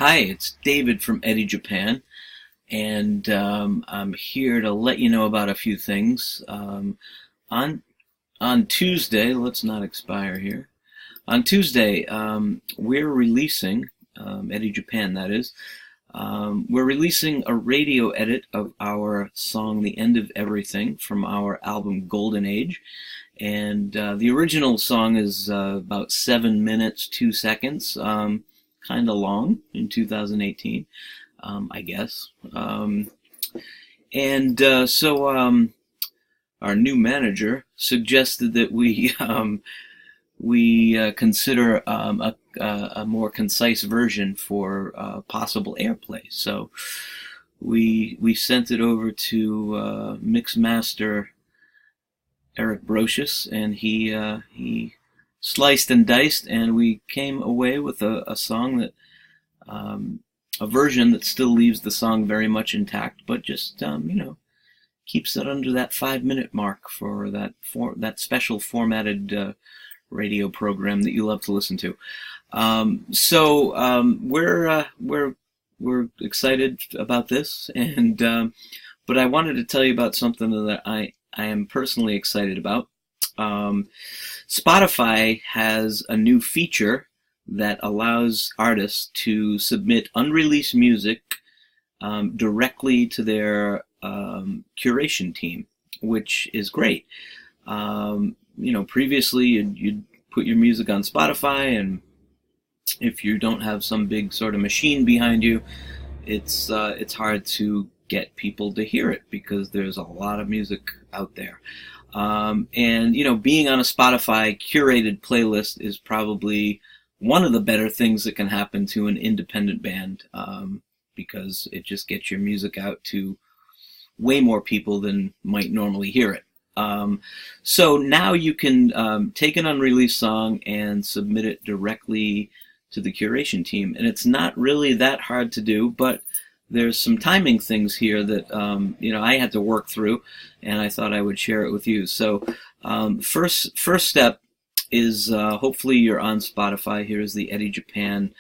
Hi, it's David from Eddie Japan, and I'm here to let you know about a few things. On on Tuesday, let's not expire here. On Tuesday, we're releasing Eddie Japan. That is, we're releasing a radio edit of our song "The End of Everything" from our album Golden Age, and the original song is about 7 minutes 2 seconds. Kind of long in 2018, I guess. And so our new manager suggested that we consider a more concise version for possible airplay. So we sent it over to mix master Eric Brocious, and he sliced and diced, and we came away with a song that a version that still leaves the song very much intact, but just keeps it under that 5 minute mark for that special formatted radio program that you love to listen to. We're excited about this, and but I wanted to tell you about something that I am personally excited about. Spotify has a new feature that allows artists to submit unreleased music directly to their curation team, which is great. Previously you'd put your music on Spotify, and if you don't have some big sort of machine behind you, it's hard to get people to hear it because there's a lot of music out there. Being on a Spotify curated playlist is probably one of the better things that can happen to an independent band, because it just gets your music out to way more people than might normally hear it. So now you can take an unreleased song and submit it directly to the curation team, and it's not really that hard to do, but there's some timing things here that I had to work through, and I thought I would share it with you. So first step is hopefully you're on Spotify. Here's the Eddie Japan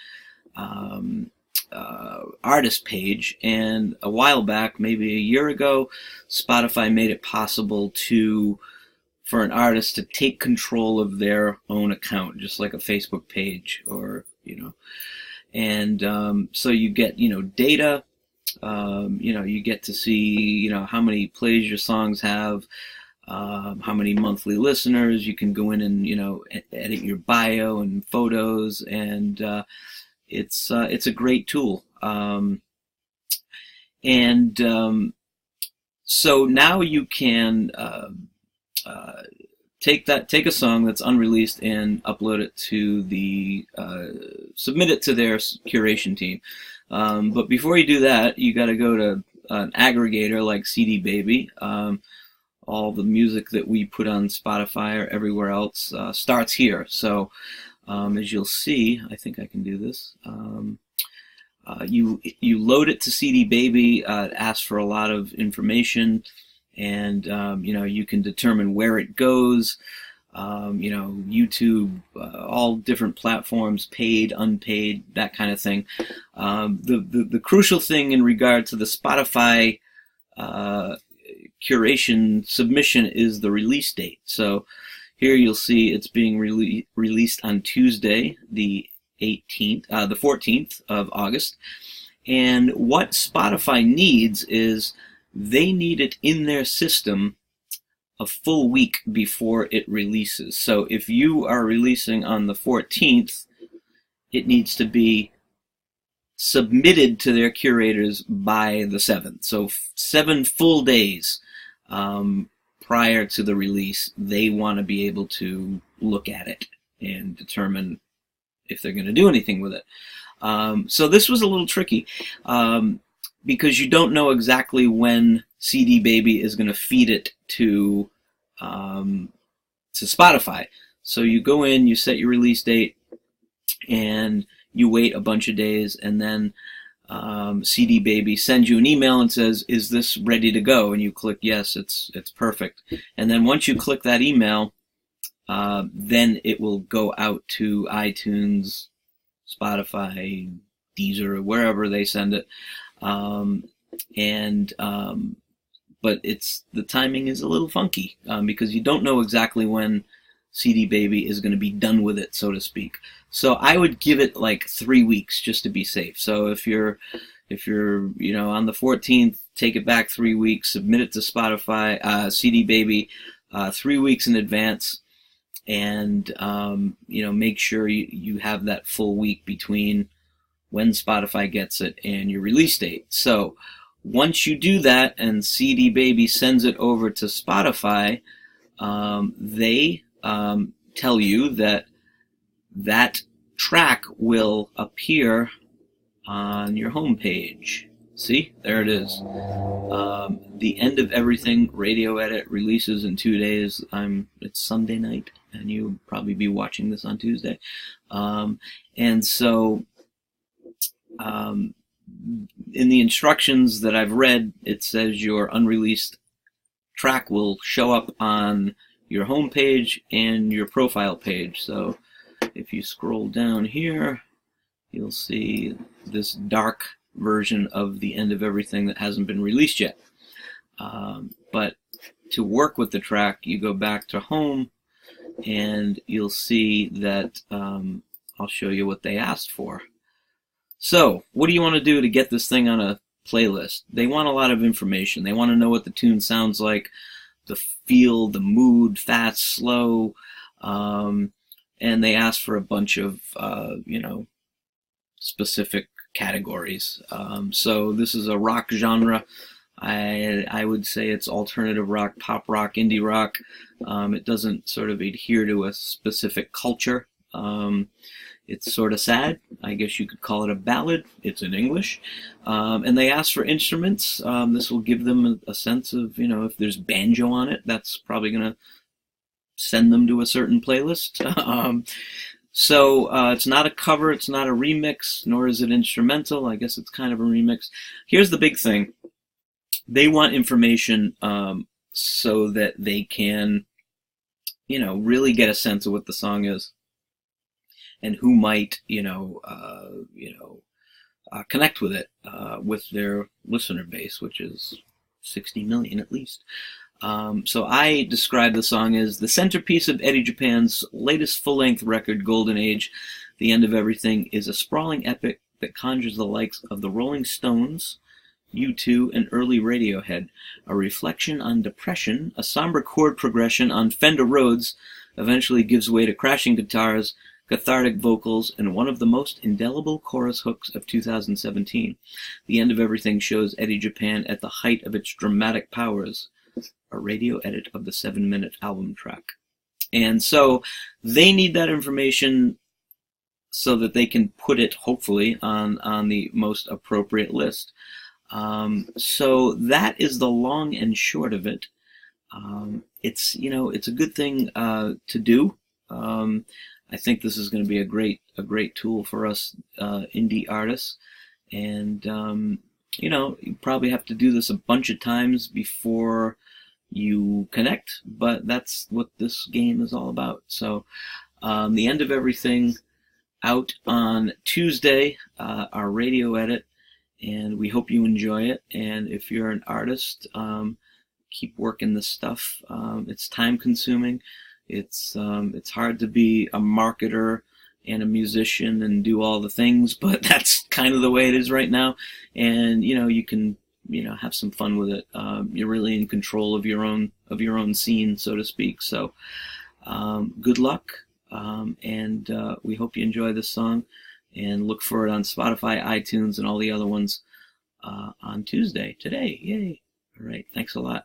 artist page, and a while back, maybe a year ago, Spotify made it possible for an artist to take control of their own account, just like a Facebook page, or and so you get data. You get to see how many plays your songs have, how many monthly listeners. You can go in and edit your bio and photos, and it's a great tool. So now you can take a song that's unreleased and upload it to submit it to their curation team. But before you do that, you got to go to an aggregator like CD Baby. All the music that we put on Spotify or everywhere else starts here. So as you'll see, I think I can do this. You load it to CD Baby. It asks for a lot of information, and you can determine where it goes. YouTube, all different platforms, paid, unpaid, that kind of thing. The crucial thing in regard to the Spotify curation submission is the release date. So here you'll see it's being released on Tuesday, the 14th of August. And what Spotify needs is they need it in their system a full week before it releases. So if you are releasing on the 14th, it needs to be submitted to their curators by the 7th. So 7 full days prior to the release, they want to be able to look at it and determine if they're going to do anything with it. So this was a little tricky because you don't know exactly when CD Baby is going to feed it to Spotify. So you go in, you set your release date, and you wait a bunch of days, and then CD Baby sends you an email and says, "Is this ready to go?" And you click yes, it's perfect. And then once you click that email, then it will go out to iTunes, Spotify, Deezer or wherever they send it. But the timing is a little funky because you don't know exactly when CD Baby is going to be done with it, so to speak. So I would give it like 3 weeks just to be safe. So if you're on the 14th, take it back 3 weeks, submit it to Spotify, CD Baby, 3 weeks in advance, and make sure you have that full week between when Spotify gets it and your release date. So once you do that and CD Baby sends it over to Spotify, they tell you that track will appear on your homepage. See, there it is. The End of Everything radio edit releases in 2 days. It's Sunday night, and you'll probably be watching this on Tuesday. And so in the instructions that I've read, it says your unreleased track will show up on your home page and your profile page. So if you scroll down here, you'll see this dark version of The End of Everything that hasn't been released yet. But to work with the track, you go back to home and you'll see that I'll show you what they asked for. So, what do you want to do to get this thing on a playlist? They want a lot of information. They want to know what the tune sounds like, the feel, the mood, fast, slow, and they ask for a bunch of, specific categories. So this is a rock genre. I would say it's alternative rock, pop rock, indie rock. It doesn't sort of adhere to a specific culture. It's sort of sad. I guess you could call it a ballad. It's in English. And they ask for instruments. This will give them a sense of, if there's banjo on it, that's probably going to send them to a certain playlist. So it's not a cover, it's not a remix, nor is it instrumental. I guess it's kind of a remix. Here's the big thing. They want information so that they can, really get a sense of what the song is and who might, connect with it with their listener base, which is 60 million at least. So I describe the song as the centerpiece of Eddie Japan's latest full-length record, Golden Age. The End of Everything is a sprawling epic that conjures the likes of the Rolling Stones, U2, and early Radiohead. A reflection on depression, a somber chord progression on Fender Rhodes eventually gives way to crashing guitars, cathartic vocals, and one of the most indelible chorus hooks of 2017. The End of Everything shows Eddie Japan at the height of its dramatic powers. A radio edit of the 7-minute album track. And so they need that information so that they can put it, hopefully, on the most appropriate list. So that is the long and short of it. It's a good thing to do. I think this is going to be a great tool for us indie artists. And you probably have to do this a bunch of times before you connect, but that's what this game is all about. So The End of Everything out on Tuesday, our radio edit, and we hope you enjoy it. And if you're an artist, keep working this stuff. It's time consuming. It's hard to be a marketer and a musician and do all the things, but that's kind of the way it is right now. And you can have some fun with it. You're really in control of your own scene, so to speak. So good luck, and we hope you enjoy this song, and look for it on Spotify, iTunes, and all the other ones on Tuesday. Today, yay! All right, thanks a lot.